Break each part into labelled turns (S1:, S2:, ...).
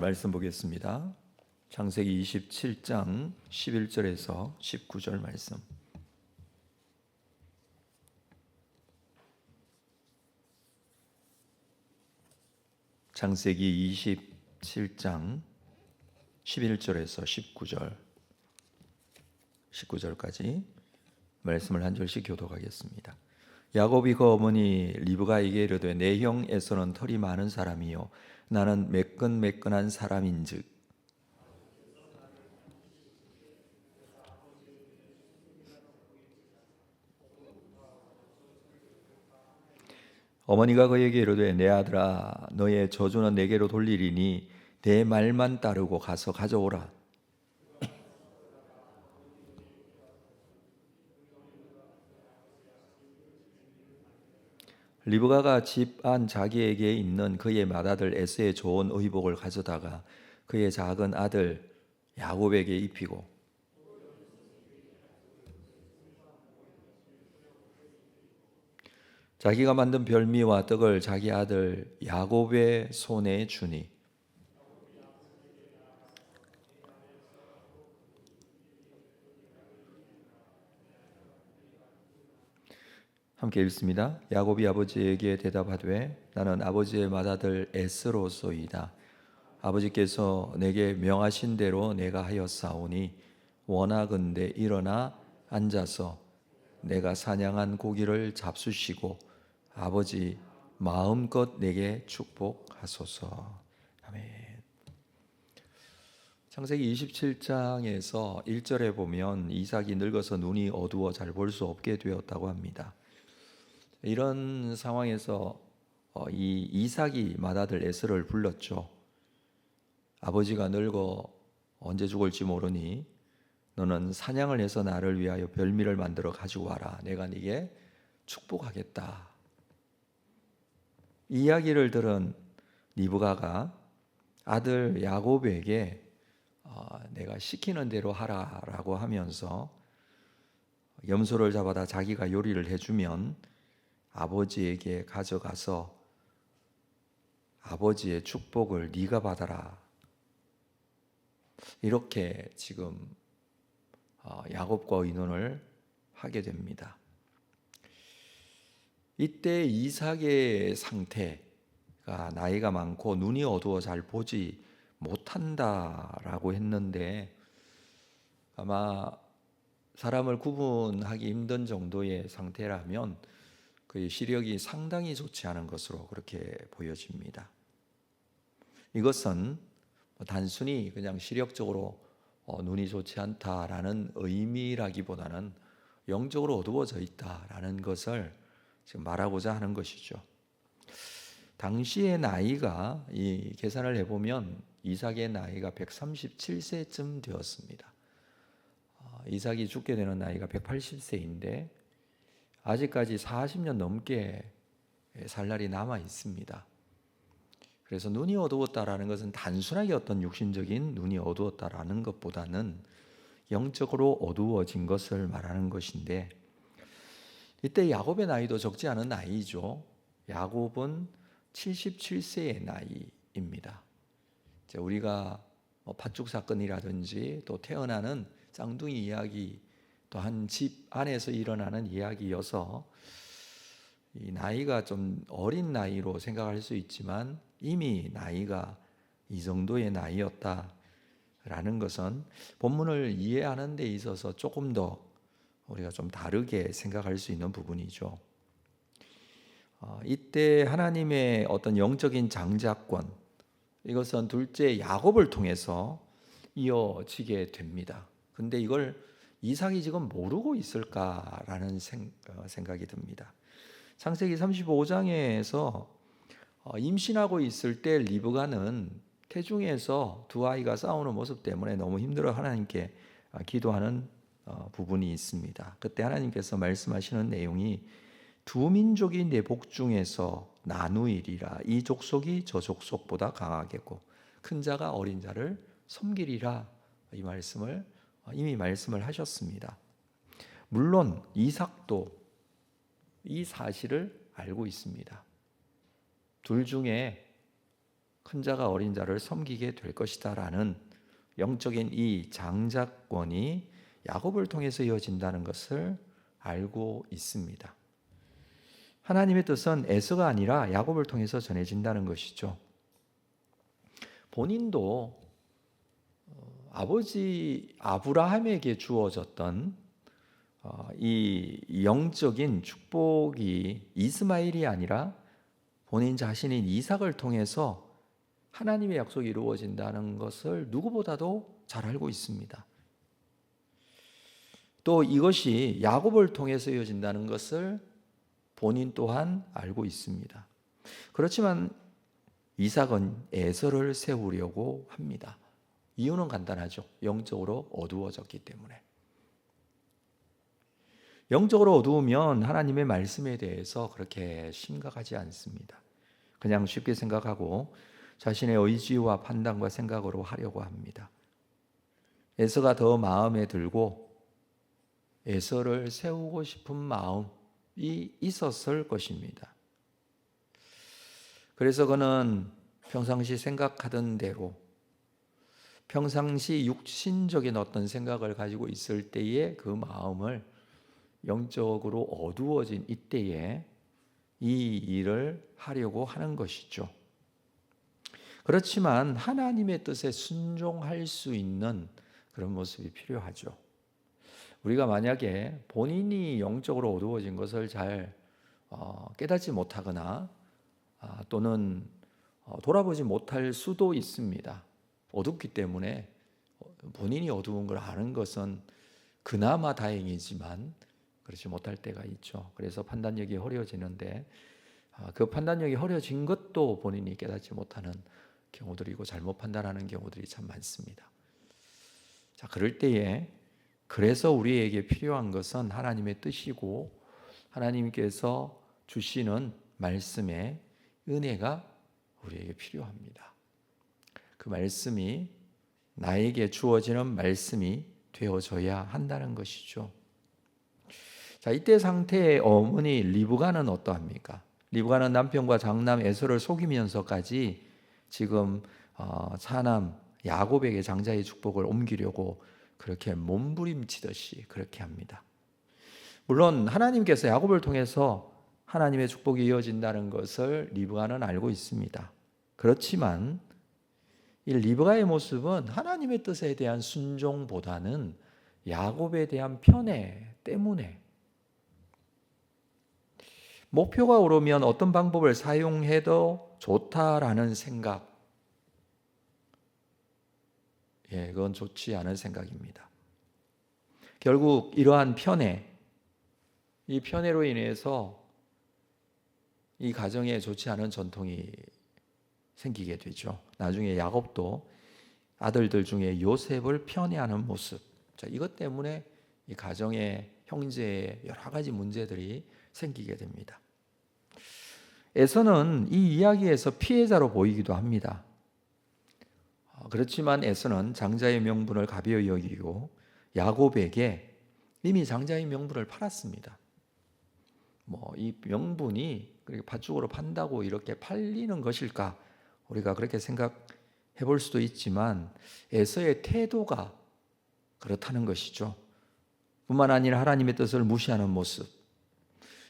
S1: 말씀 보겠습니다. 창세기 27장 11절에서 19절 말씀. 창세기 27장 11절에서 19절까지 말씀을 한 절씩 교독하겠습니다. 야곱이 그 어머니 리브가에게 이르되 내 형 에서는 털이 많은 사람이요 나는 매끈매끈한 사람인즉 어머니가 그에게 이르되 내 아들아 너의 저주는 내게로 돌리리니 내 말만 따르고 가서 가져오라. 리브가가 집 안 자기에게 있는 그의 맏아들 에서의 좋은 의복을 가져다가 그의 작은 아들 야곱에게 입히고 자기가 만든 별미와 떡을 자기 아들 야곱의 손에 주니 함께 읽습니다. 야곱이 아버지에게 대답하되 나는 아버지의 맏아들 에스로소이다. 아버지께서 내게 명하신 대로 내가 하였사오니 원하건대 일어나 앉아서 내가 사냥한 고기를 잡수시고 아버지 마음껏 내게 축복하소서. 아멘. 창세기 27장에서 1절에 보면 이삭이 늙어서 눈이 어두워 잘 볼 수 없게 되었다고 합니다. 이런 상황에서 이 이삭이 맏아들 에서를 불렀죠. 아버지가 늙어 언제 죽을지 모르니 너는 사냥을 해서 나를 위하여 별미를 만들어 가지고 와라. 내가 네게 축복하겠다. 이 이야기를 들은 리브가가 아들 야곱에게 내가 시키는 대로 하라라고 하면서 염소를 잡아다 자기가 요리를 해주면 아버지에게 가져가서 아버지의 축복을 네가 받아라. 이렇게 지금 야곱과 의논을 하게 됩니다. 이때 이삭의 상태가 나이가 많고 눈이 어두워 잘 보지 못한다라고 했는데 아마 사람을 구분하기 힘든 정도의 상태라면 그의 시력이 상당히 좋지 않은 것으로 그렇게 보여집니다. 이것은 단순히 그냥 시력적으로 눈이 좋지 않다라는 의미라기보다는 영적으로 어두워져 있다라는 것을 지금 말하고자 하는 것이죠. 당시의 나이가 이 계산을 해보면 이삭의 나이가 137세쯤 되었습니다. 이삭이 죽게 되는 나이가 180세인데 아직까지 40년 넘게 살 날이 남아 있습니다. 그래서 눈이 어두웠다라는 것은 단순하게 어떤 육신적인 눈이 어두웠다라는 것보다는 영적으로 어두워진 것을 말하는 것인데 이때 야곱의 나이도 적지 않은 나이죠. 야곱은 77세의 나이입니다. 우리가 팥죽 사건이라든지 또 태어나는 쌍둥이 이야기 또 한 집 안에서 일어나는 이야기여서 이 나이가 좀 어린 나이로 생각할 수 있지만 이미 나이가 이 정도의 나이였다라는 것은 본문을 이해하는 데 있어서 조금 더 우리가 좀 다르게 생각할 수 있는 부분이죠. 이때 하나님의 어떤 영적인 장자권 이것은 둘째 야곱을 통해서 이어지게 됩니다. 근데 이걸 이삭이 지금 모르고 있을까라는 생각이 듭니다. 창세기 35장에서 임신하고 있을 때 리브가는 태중에서 두 아이가 싸우는 모습 때문에 너무 힘들어 하나님께 기도하는 부분이 있습니다. 그때 하나님께서 말씀하시는 내용이 두 민족이 내 복중에서 나누이리라. 이 족속이 저 족속보다 강하겠고 큰 자가 어린 자를 섬기리라. 이 말씀을 이미 말씀을 하셨습니다. 물론 이삭도 이 사실을 알고 있습니다. 둘 중에 큰 자가 어린 자를 섬기게 될 것이다라는 영적인 이 장자권이 야곱을 통해서 이어진다는 것을 알고 있습니다. 하나님의 뜻은 에서가 아니라 야곱을 통해서 전해진다는 것이죠. 본인도 아버지 아브라함에게 주어졌던 이 영적인 축복이 이스마엘이 아니라 본인 자신인 이삭을 통해서 하나님의 약속이 이루어진다는 것을 누구보다도 잘 알고 있습니다. 또 이것이 야곱을 통해서 이어진다는 것을 본인 또한 알고 있습니다. 그렇지만 이삭은 에서를 세우려고 합니다. 이유는 간단하죠. 영적으로 어두워졌기 때문에. 영적으로 어두우면 하나님의 말씀에 대해서 그렇게 심각하지 않습니다. 그냥 쉽게 생각하고 자신의 의지와 판단과 생각으로 하려고 합니다. 에서가 더 마음에 들고 에서를 세우고 싶은 마음이 있었을 것입니다. 그래서 그는 평상시 생각하던 대로 평상시 육신적인 어떤 생각을 가지고 있을 때의 그 마음을 영적으로 어두워진 이때에 이 일을 하려고 하는 것이죠. 그렇지만 하나님의 뜻에 순종할 수 있는 그런 모습이 필요하죠. 우리가 만약에 본인이 영적으로 어두워진 것을 잘 깨닫지 못하거나 또는 돌아보지 못할 수도 있습니다. 어둡기 때문에 본인이 어두운 걸 아는 것은 그나마 다행이지만 그렇지 못할 때가 있죠. 그래서 판단력이 흐려지는데 그 판단력이 흐려진 것도 본인이 깨닫지 못하는 경우들이고 잘못 판단하는 경우들이 참 많습니다. 자, 그럴 때에 그래서 우리에게 필요한 것은 하나님의 뜻이고 하나님께서 주시는 말씀의 은혜가 우리에게 필요합니다. 그 말씀이 나에게 주어지는 말씀이 되어져야 한다는 것이죠. 자, 이때 상태의 어머니 리브가는 어떠합니까? 리브가는 남편과 장남 에서를 속이면서까지 지금 차남 야곱에게 장자의 축복을 옮기려고 그렇게 몸부림치듯이 그렇게 합니다. 물론 하나님께서 야곱을 통해서 하나님의 축복이 이어진다는 것을 리브가는 알고 있습니다. 그렇지만 이 리브가의 모습은 하나님의 뜻에 대한 순종보다는 야곱에 대한 편애 때문에 목표가 오르면 어떤 방법을 사용해도 좋다라는 생각, 그건 좋지 않은 생각입니다. 결국 이러한 편애, 이 편애로 인해서 이 가정에 좋지 않은 전통이 생기게 되죠. 나중에 야곱도 아들들 중에 요셉을 편애하는 모습, 자, 이것 때문에 이 가정의 형제의 여러 가지 문제들이 생기게 됩니다. 에서는 이 이야기에서 피해자로 보이기도 합니다. 그렇지만 에서는 장자의 명분을 가벼이 여기고 야곱에게 이미 장자의 명분을 팔았습니다. 이 명분이 그렇게 팥죽으로 판다고 이렇게 팔리는 것일까? 우리가 그렇게 생각해 볼 수도 있지만 에서의 태도가 그렇다는 것이죠. 뿐만 아니라 하나님의 뜻을 무시하는 모습,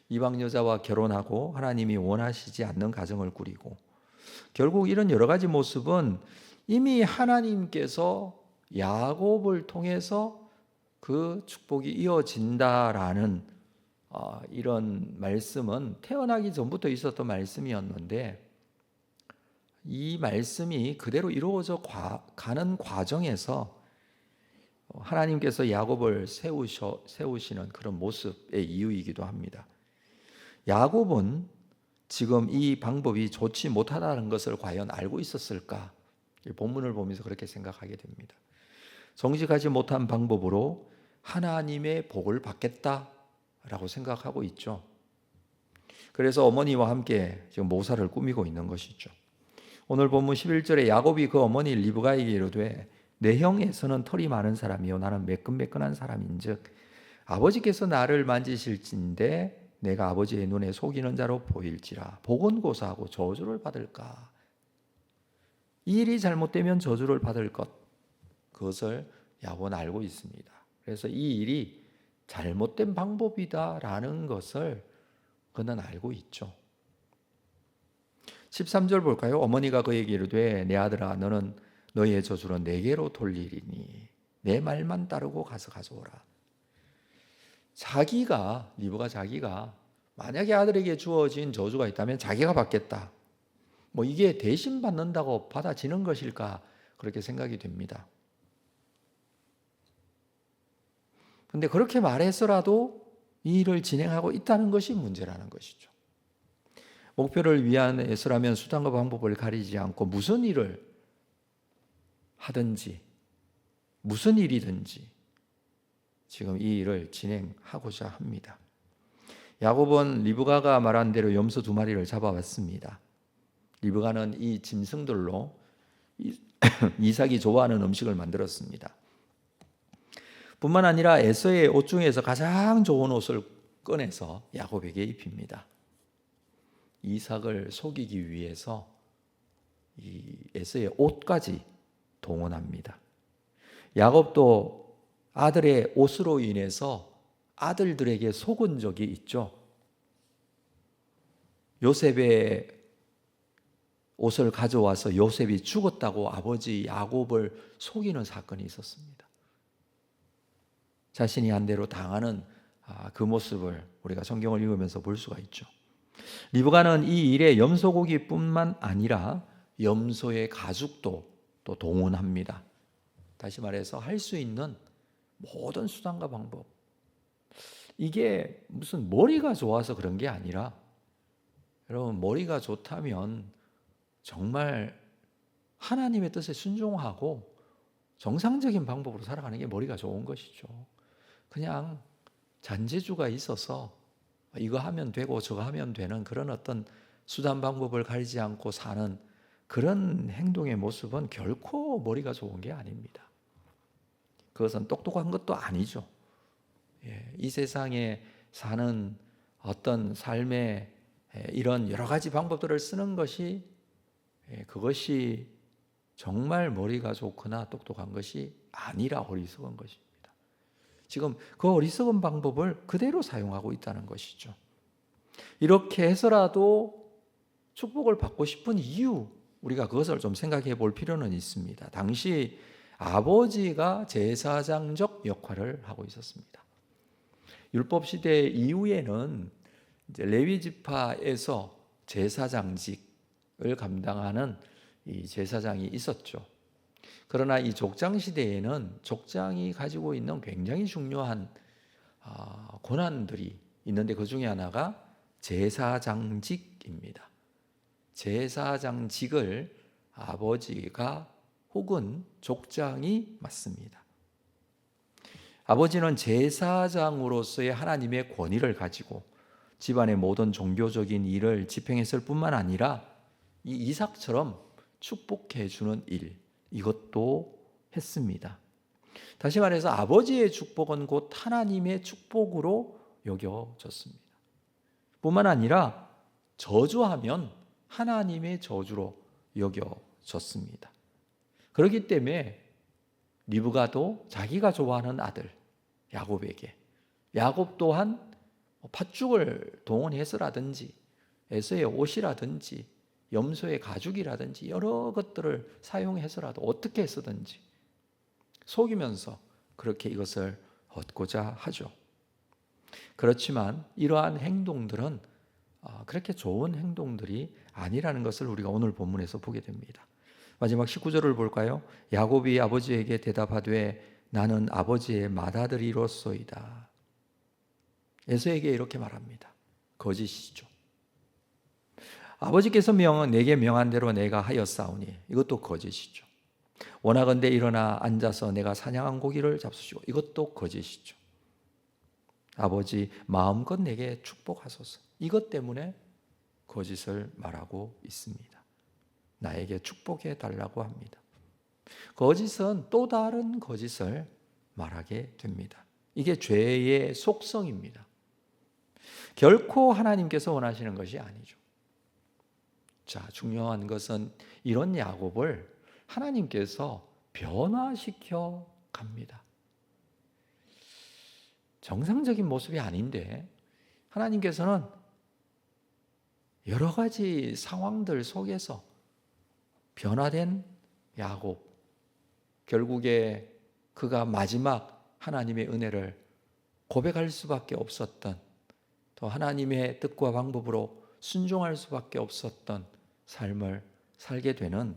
S1: 이방 여자와 결혼하고 하나님이 원하시지 않는 가정을 꾸리고 결국 이런 여러 가지 모습은 이미 하나님께서 야곱을 통해서 그 축복이 이어진다라는 이런 말씀은 태어나기 전부터 있었던 말씀이었는데 이 말씀이 그대로 이루어져 가는 과정에서 하나님께서 야곱을 세우시는 그런 모습의 이유이기도 합니다. 야곱은 지금 이 방법이 좋지 못하다는 것을 과연 알고 있었을까? 본문을 보면서 그렇게 생각하게 됩니다. 정직하지 못한 방법으로 하나님의 복을 받겠다라고 생각하고 있죠. 그래서 어머니와 함께 지금 모사를 꾸미고 있는 것이죠. 오늘 본문 11절에 야곱이 그 어머니 리브가에게 이르되 내 형 에서는 털이 많은 사람이요 나는 매끈매끈한 사람인즉 아버지께서 나를 만지실진데 내가 아버지의 눈에 속이는 자로 보일지라 복은 고사하고 저주를 받을까. 이 일이 잘못되면 저주를 받을 것, 그것을 야곱은 알고 있습니다. 그래서 이 일이 잘못된 방법이다라는 것을 그는 알고 있죠. 13절 볼까요? 어머니가 그에게 이르되 내 아들아 너는 너의 저주를 내게로 돌리리니 내 말만 따르고 가서 가져오라. 리브가 자기가 만약에 아들에게 주어진 저주가 있다면 자기가 받겠다. 이게 대신 받는다고 받아지는 것일까? 그렇게 생각이 됩니다. 근데 그렇게 말해서라도 이 일을 진행하고 있다는 것이 문제라는 것이죠. 목표를 위해서라면 수단과 방법을 가리지 않고 무슨 일을 하든지 무슨 일이든지 지금 이 일을 진행하고자 합니다. 야곱은 리브가가 말한 대로 염소 2마리를 잡아왔습니다. 리브가는 이 짐승들로 이삭이 좋아하는 음식을 만들었습니다. 뿐만 아니라 에서의 옷 중에서 가장 좋은 옷을 꺼내서 야곱에게 입힙니다. 이삭을 속이기 위해서 이 에서의 옷까지 동원합니다. 야곱도 아들의 옷으로 인해서 아들들에게 속은 적이 있죠. 요셉의 옷을 가져와서 요셉이 죽었다고 아버지 야곱을 속이는 사건이 있었습니다. 자신이 한 대로 당하는 그 모습을 우리가 성경을 읽으면서 볼 수가 있죠. 리브가는 이 일에 염소고기뿐만 아니라 염소의 가죽도 또 동원합니다. 다시 말해서 할 수 있는 모든 수단과 방법. 이게 무슨 머리가 좋아서 그런 게 아니라, 여러분, 머리가 좋다면 정말 하나님의 뜻에 순종하고 정상적인 방법으로 살아가는 게 머리가 좋은 것이죠. 그냥 잔재주가 있어서 이거 하면 되고 저거 하면 되는 그런 어떤 수단 방법을 가리지 않고 사는 그런 행동의 모습은 결코 머리가 좋은 게 아닙니다. 그것은 똑똑한 것도 아니죠. 이 세상에 사는 어떤 삶의 이런 여러 가지 방법들을 쓰는 것이 그것이 정말 머리가 좋거나 똑똑한 것이 아니라 어리석은 것입니다. 지금 그 어리석은 방법을 그대로 사용하고 있다는 것이죠. 이렇게 해서라도 축복을 받고 싶은 이유, 우리가 그것을 좀 생각해 볼 필요는 있습니다. 당시 아버지가 제사장적 역할을 하고 있었습니다. 율법 시대 이후에는 이제 레위 지파에서 제사장직을 감당하는 이 제사장이 있었죠. 그러나 이 족장 시대에는 족장이 가지고 있는 굉장히 중요한 권한들이 있는데 그 중에 하나가 제사장직입니다. 제사장직을 아버지가 혹은 족장이 맡습니다. 아버지는 제사장으로서의 하나님의 권위를 가지고 집안의 모든 종교적인 일을 집행했을 뿐만 아니라 이 이삭처럼 축복해 주는 일, 이것도 했습니다. 다시 말해서 아버지의 축복은 곧 하나님의 축복으로 여겨졌습니다. 뿐만 아니라 저주하면 하나님의 저주로 여겨졌습니다. 그렇기 때문에 리브가도 자기가 좋아하는 아들 야곱에게, 야곱 또한 팥죽을 동원해서라든지 에서의 옷이라든지 염소의 가죽이라든지 여러 것들을 사용해서라도 어떻게 해서든지 속이면서 그렇게 이것을 얻고자 하죠. 그렇지만 이러한 행동들은 그렇게 좋은 행동들이 아니라는 것을 우리가 오늘 본문에서 보게 됩니다. 마지막 19절을 볼까요? 야곱이 아버지에게 대답하되 나는 아버지의 맏아들이로소이다. 에서에게 이렇게 말합니다. 거짓이죠. 아버지께서 내게 명한 대로 내가 하였사오니 이것도 거짓이죠. 원하건대 일어나 앉아서 내가 사냥한 고기를 잡수시고 이것도 거짓이죠. 아버지 마음껏 내게 축복하소서. 이것 때문에 거짓을 말하고 있습니다. 나에게 축복해 달라고 합니다. 거짓은 또 다른 거짓을 말하게 됩니다. 이게 죄의 속성입니다. 결코 하나님께서 원하시는 것이 아니죠. 자, 중요한 것은 이런 야곱을 하나님께서 변화시켜 갑니다. 정상적인 모습이 아닌데 하나님께서는 여러 가지 상황들 속에서 변화된 야곱, 결국에 그가 마지막 하나님의 은혜를 고백할 수밖에 없었던, 또 하나님의 뜻과 방법으로 순종할 수밖에 없었던 삶을 살게 되는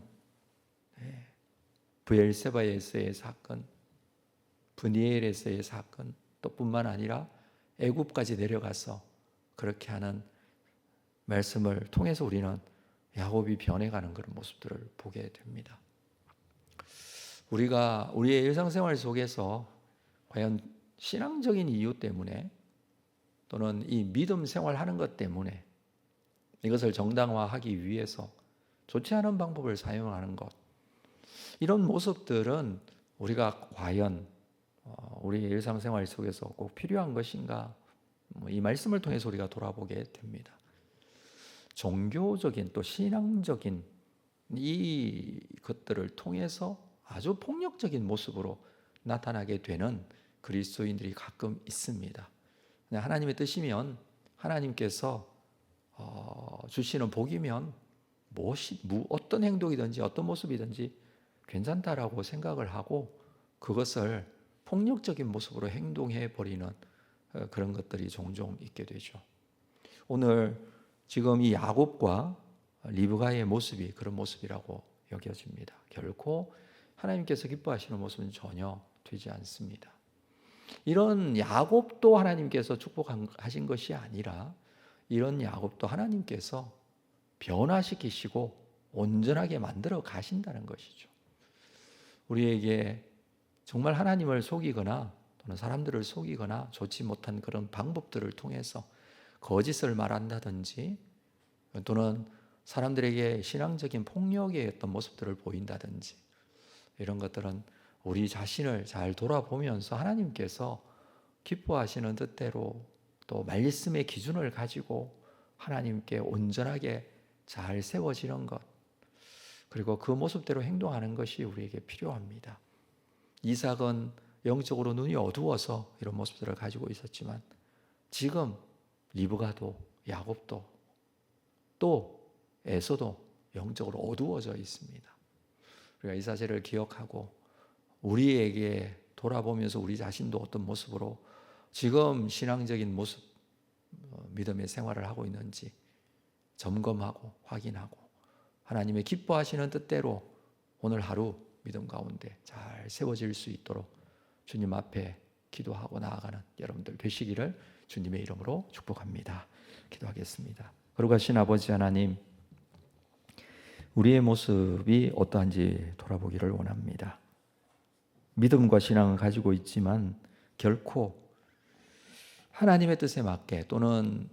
S1: 브엘세바에서의 사건, 브니엘에서의 사건, 또 뿐만 아니라 애굽까지 내려가서 그렇게 하는 말씀을 통해서 우리는 야곱이 변해가는 그런 모습들을 보게 됩니다. 우리가 우리의 일상생활 속에서 과연 신앙적인 이유 때문에 또는 이 믿음 생활하는 것 때문에 이것을 정당화하기 위해서 좋지 않은 방법을 사용하는 것, 이런 모습들은 우리가 과연 우리의 일상생활 속에서 꼭 필요한 것인가, 이 말씀을 통해서 우리가 돌아보게 됩니다. 종교적인 또 신앙적인 이 것들을 통해서 아주 폭력적인 모습으로 나타나게 되는 그리스도인들이 가끔 있습니다. 하나님의 뜻이면, 하나님께서 주시는 복이면 어떤 행동이든지 어떤 모습이든지 괜찮다라고 생각을 하고 그것을 폭력적인 모습으로 행동해 버리는 그런 것들이 종종 있게 되죠. 오늘 지금 이 야곱과 리브가의 모습이 그런 모습이라고 여겨집니다. 결코 하나님께서 기뻐하시는 모습은 전혀 되지 않습니다. 이런 야곱도 하나님께서 축복하신 것이 아니라 이런 야곱도 하나님께서 변화시키시고 온전하게 만들어 가신다는 것이죠. 우리에게 정말 하나님을 속이거나 또는 사람들을 속이거나 좋지 못한 그런 방법들을 통해서 거짓을 말한다든지 또는 사람들에게 신앙적인 폭력의 어떤 모습들을 보인다든지, 이런 것들은 우리 자신을 잘 돌아보면서 하나님께서 기뻐하시는 뜻대로 또 말씀의 기준을 가지고 하나님께 온전하게 잘 세워지는 것, 그리고 그 모습대로 행동하는 것이 우리에게 필요합니다. 이삭은 영적으로 눈이 어두워서 이런 모습들을 가지고 있었지만 지금 리브가도 야곱도 또 에서도 영적으로 어두워져 있습니다. 우리가 이 사실을 기억하고 우리에게 돌아보면서 우리 자신도 어떤 모습으로 지금 신앙적인 모습, 믿음의 생활을 하고 있는지 점검하고 확인하고 하나님의 기뻐하시는 뜻대로 오늘 하루 믿음 가운데 잘 세워질 수 있도록 주님 앞에 기도하고 나아가는 여러분들 되시기를 주님의 이름으로 축복합니다. 기도하겠습니다. 거룩하신 아버지 하나님, 우리의 모습이 어떠한지 돌아보기를 원합니다. 믿음과 신앙을 가지고 있지만 결코 하나님의 뜻에 맞게 또는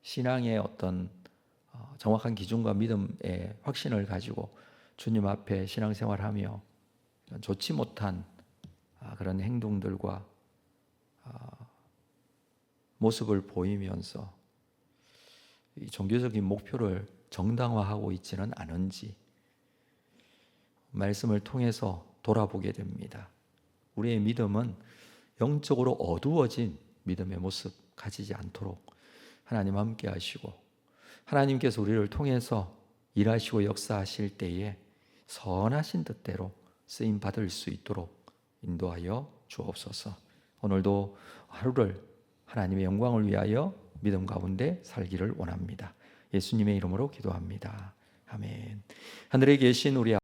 S1: 신앙의 어떤 정확한 기준과 믿음의 확신을 가지고 주님 앞에 신앙생활하며 좋지 못한 그런 행동들과 모습을 보이면서 이 종교적인 목표를 정당화하고 있지는 않은지 말씀을 통해서 돌아보게 됩니다. 우리의 믿음은 영적으로 어두워진 믿음의 모습 가지지 않도록 하나님 함께 하시고, 하나님께서 우리를 통해서 일하시고 역사하실 때에 선하신 뜻대로 쓰임 받을 수 있도록 인도하여 주옵소서. 오늘도 하루를 하나님의 영광을 위하여 믿음 가운데 살기를 원합니다. 예수님의 이름으로 기도합니다. 아멘. 하늘에 계신 우리